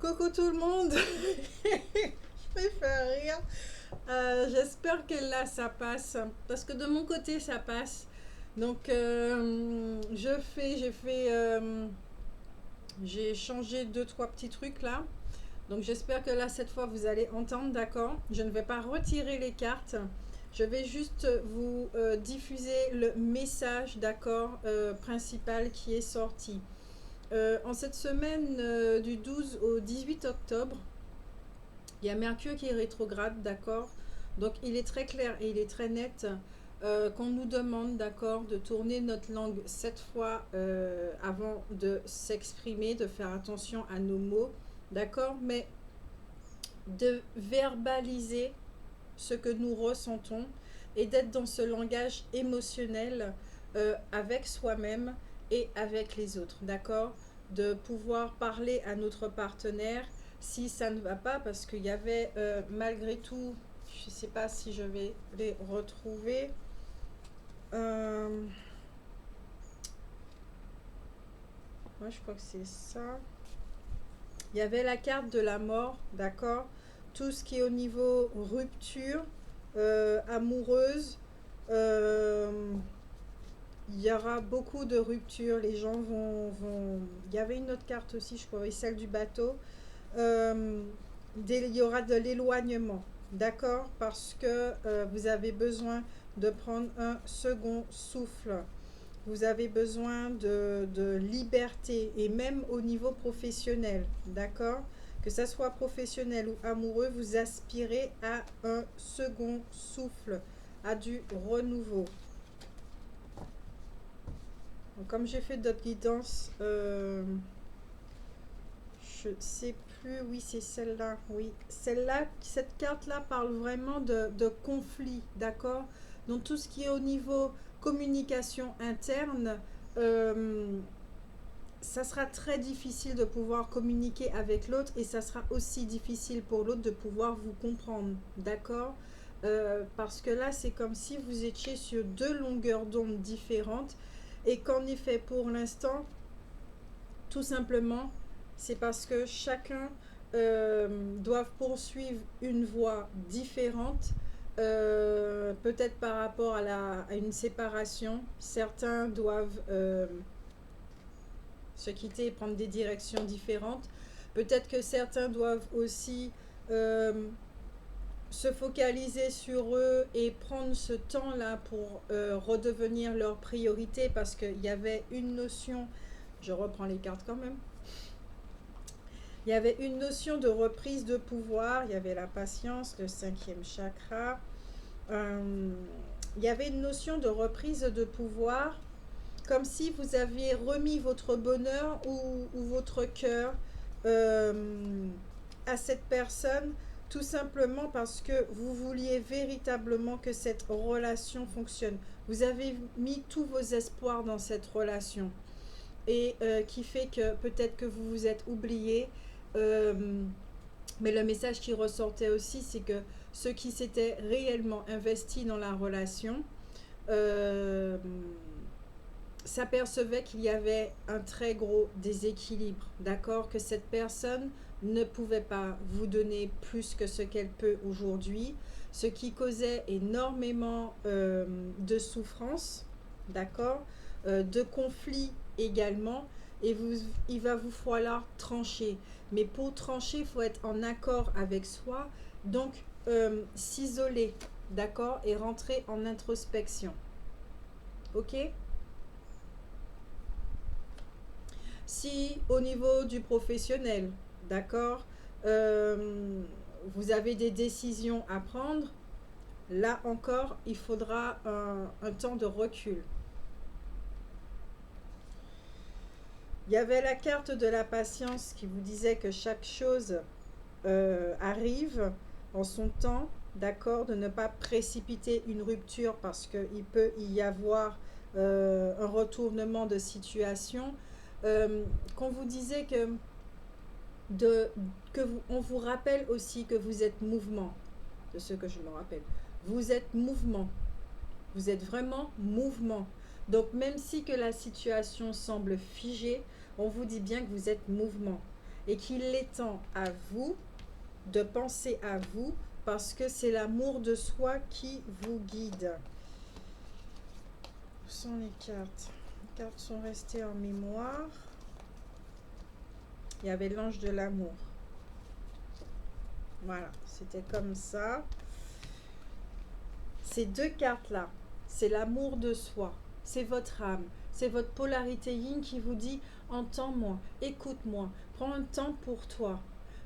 Coucou tout le monde. Je me fais rire. J'espère que là ça passe parce que de mon côté ça passe. Donc j'ai changé deux trois petits trucs là. Donc j'espère que là cette fois vous allez entendre, d'accord. Je ne vais pas retirer les cartes. Je vais juste vous diffuser le message, d'accord, principal qui est sorti. En cette semaine du 12 au 18 octobre, il y a Mercure qui est rétrograde, d'accord. Donc il est très clair et il est très net qu'on nous demande, d'accord, de tourner notre langue 7 fois avant de s'exprimer, de faire attention à nos mots, d'accord, mais de verbaliser ce que nous ressentons et d'être dans ce langage émotionnel avec soi-même et avec les autres, d'accord? De pouvoir parler à notre partenaire si ça ne va pas, parce qu'il y avait malgré tout, je ne sais pas si je vais les retrouver. Moi, je crois que c'est ça. Il y avait la carte de la mort, d'accord? Tout ce qui est au niveau rupture, amoureuse, euh, il y aura beaucoup de ruptures. Les gens vont... Il y avait une autre carte aussi, je crois, oui, celle du bateau. Euh, il y aura de l'éloignement, d'accord? Parce que vous avez besoin de prendre un second souffle. Vous avez besoin de liberté et même au niveau professionnel, d'accord? Que ça soit professionnel ou amoureux, vous aspirez à un second souffle, à du renouveau. Donc, comme j'ai fait d'autres guidances, je sais plus, oui c'est celle-là, oui. Celle-là, cette carte-là parle vraiment de conflit, d'accord? Donc tout ce qui est au niveau communication interne, euh, ça sera très difficile de pouvoir communiquer avec l'autre et ça sera aussi difficile pour l'autre de pouvoir vous comprendre, d'accord. Parce que là, c'est comme si vous étiez sur deux longueurs d'onde différentes et qu'en effet, pour l'instant, tout simplement, c'est parce que chacun doit poursuivre une voie différente, peut-être par rapport à une séparation. Certains doivent se quitter et prendre des directions différentes. Peut-être que certains doivent aussi euh, se focaliser sur eux et prendre ce temps-là pour redevenir leur priorité parce qu'il y avait une notion, je reprends les cartes quand même, il y avait une notion de reprise de pouvoir, il y avait la patience, le cinquième chakra, euh, il y avait une notion de reprise de pouvoir comme si vous aviez remis votre bonheur ou votre cœur euh, à cette personne, tout simplement parce que vous vouliez véritablement que cette relation fonctionne. Vous avez mis tous vos espoirs dans cette relation et qui fait que peut-être que vous vous êtes oublié. euh, mais le message qui ressortait aussi, c'est que ceux qui s'étaient réellement investis dans la relation, euh, s'apercevait qu'il y avait un très gros déséquilibre, d'accord? Que cette personne ne pouvait pas vous donner plus que ce qu'elle peut aujourd'hui, ce qui causait énormément de souffrance, d'accord? De conflits également, et il va vous falloir trancher. Mais pour trancher, il faut être en accord avec soi, donc s'isoler, d'accord? Et rentrer en introspection, ok? Si au niveau du professionnel, d'accord, euh, vous avez des décisions à prendre, là encore, il faudra un temps de recul. Il y avait la carte de la patience qui vous disait que chaque chose arrive en son temps, d'accord, de ne pas précipiter une rupture parce qu'il peut y avoir un retournement de situation. Qu'on vous disait de, on vous rappelle aussi que vous êtes mouvement, de ce que je me rappelle. Vous êtes mouvement, vous êtes vraiment mouvement. Donc même si que la situation semble figée, on vous dit bien que vous êtes mouvement. et qu'il est temps à vous de penser à vous parce que c'est l'amour de soi qui vous guide. Où sont les cartes? Les cartes sont restées en mémoire. Il y avait l'ange de l'amour. Voilà, c'était comme ça. Ces deux cartes-là, c'est l'amour de soi, c'est votre âme, c'est votre polarité yin qui vous dit « Entends-moi, écoute-moi, prends un temps pour toi. »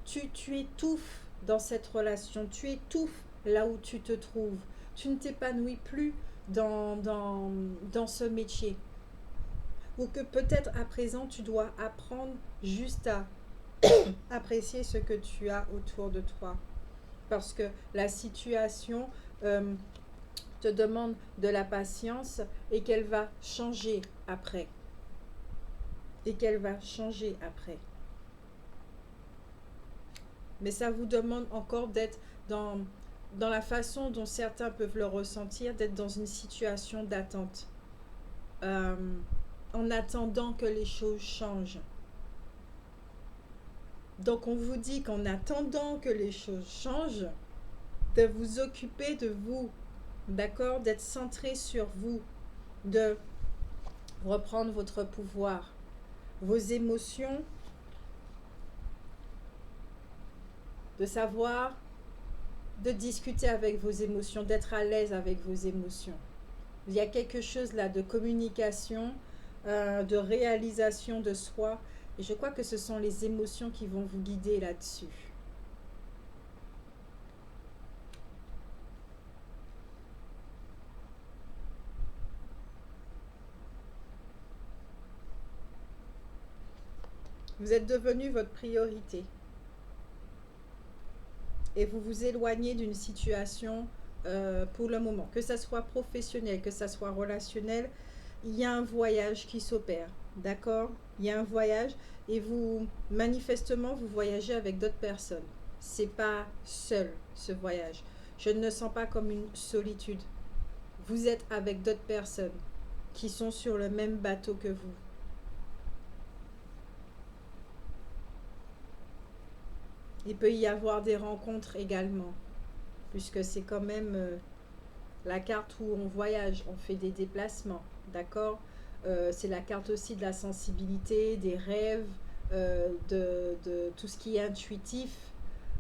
Tu étouffes dans cette relation, tu étouffes là où tu te trouves. Tu ne t'épanouis plus dans ce métier. Ou que peut-être à présent, tu dois apprendre juste à apprécier ce que tu as autour de toi. Parce que la situation te demande de la patience et qu'elle va changer après. Mais ça vous demande encore d'être dans la façon dont certains peuvent le ressentir, d'être dans une situation d'attente. En attendant que les choses changent. Donc on vous dit qu'en attendant que les choses changent, de vous occuper de vous, d'accord, d'être centré sur vous, de reprendre votre pouvoir, vos émotions, de savoir, de discuter avec vos émotions, d'être à l'aise avec vos émotions. Il y a quelque chose là de communication, de réalisation de soi, et je crois que ce sont les émotions qui vont vous guider là-dessus. Vous êtes devenu votre priorité. Et vous vous éloignez d'une situation pour le moment. Que ça soit professionnel, que ça soit relationnel, il y a un voyage qui s'opère. D'accord? Il y a un voyage et vous, manifestement, vous voyagez avec d'autres personnes. C'est pas seul, ce voyage. Je ne le sens pas comme une solitude. Vous êtes avec d'autres personnes qui sont sur le même bateau que vous. Il peut y avoir des rencontres également, puisque c'est quand même la carte où on voyage, on fait des déplacements, d'accord? C'est la carte aussi de la sensibilité, des rêves, de tout ce qui est intuitif.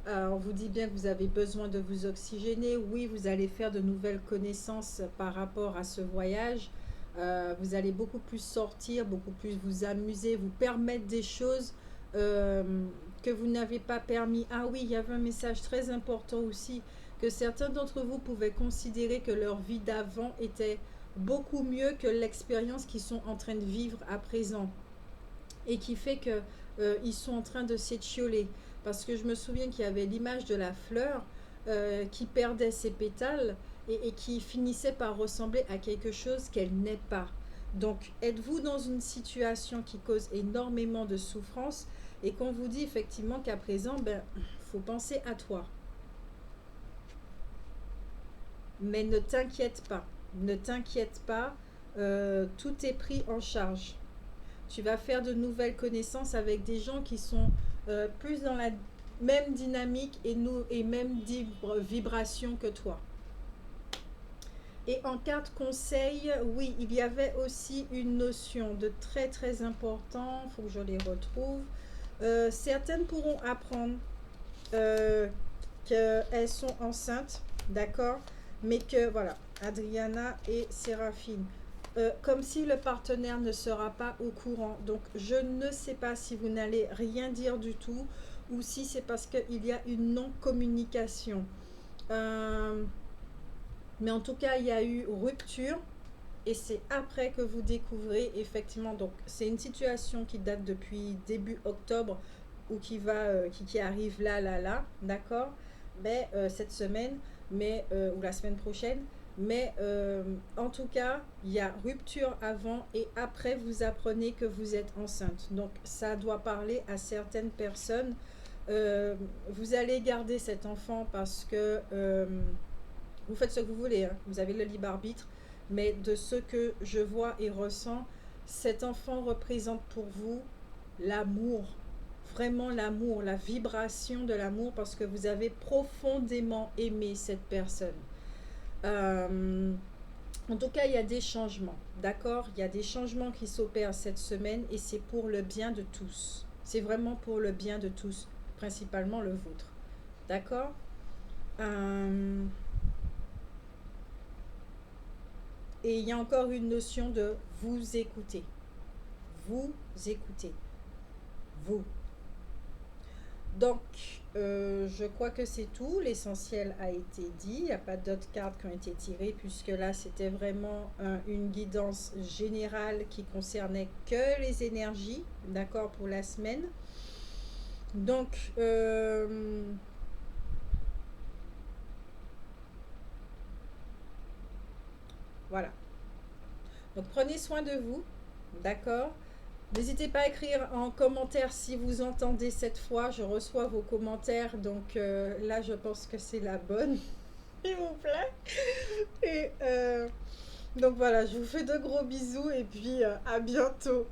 On vous dit bien que vous avez besoin de vous oxygéner. Oui, vous allez faire de nouvelles connaissances par rapport à ce voyage. Vous allez beaucoup plus sortir, beaucoup plus vous amuser, vous permettre des choses que vous n'avez pas permis. Ah oui, il y avait un message très important aussi, que certains d'entre vous pouvaient considérer que leur vie d'avant était beaucoup mieux que l'expérience qu'ils sont en train de vivre à présent. Et qui fait que ils sont en train de s'étioler. Parce que je me souviens qu'il y avait l'image de la fleur qui perdait ses pétales et qui finissait par ressembler à quelque chose qu'elle n'est pas. Donc, êtes-vous dans une situation qui cause énormément de souffrance et qu'on vous dit effectivement qu'à présent, faut penser à toi. Mais ne t'inquiète pas. Ne t'inquiète pas. Tout est pris en charge. Tu vas faire de nouvelles connaissances avec des gens qui sont plus dans la même dynamique et même vibration que toi. Et en carte conseil, oui, il y avait aussi une notion de très très important, il faut que je les retrouve. Certaines pourront apprendre qu'elles sont enceintes, d'accord? Mais que, voilà, Adriana et Séraphine. Comme si le partenaire ne sera pas au courant. Donc, je ne sais pas si vous n'allez rien dire du tout ou si c'est parce qu'il y a une non-communication. Mais en tout cas, il y a eu rupture et c'est après que vous découvrez effectivement. Donc, c'est une situation qui date depuis début octobre ou qui arrive là, d'accord? Mais cette semaine, ou la semaine prochaine. Mais en tout cas, il y a rupture avant et après, vous apprenez que vous êtes enceinte. Donc, ça doit parler à certaines personnes. Vous allez garder cet enfant parce que vous faites ce que vous voulez. Hein. Vous avez le libre arbitre. Mais de ce que je vois et ressens, cet enfant représente pour vous l'amour. vraiment l'amour, la vibration de l'amour, parce que vous avez profondément aimé cette personne. Euh, En tout cas, il y a des changements, d'accord? Il y a des changements qui s'opèrent cette semaine et c'est pour le bien de tous. C'est vraiment pour le bien de tous, principalement le vôtre, d'accord? Euh, et il y a encore une notion de vous écouter. Vous écoutez. Vous. Donc, je crois que c'est tout. L'essentiel a été dit. Il n'y a pas d'autres cartes qui ont été tirées, puisque là, c'était vraiment une guidance générale qui concernait que les énergies, d'accord, pour la semaine. Donc, voilà. Donc, prenez soin de vous, d'accord? N'hésitez pas à écrire en commentaire si vous entendez cette fois. Je reçois vos commentaires, donc là, je pense que c'est la bonne. S'il vous plaît. Et donc voilà, je vous fais de gros bisous et puis à bientôt.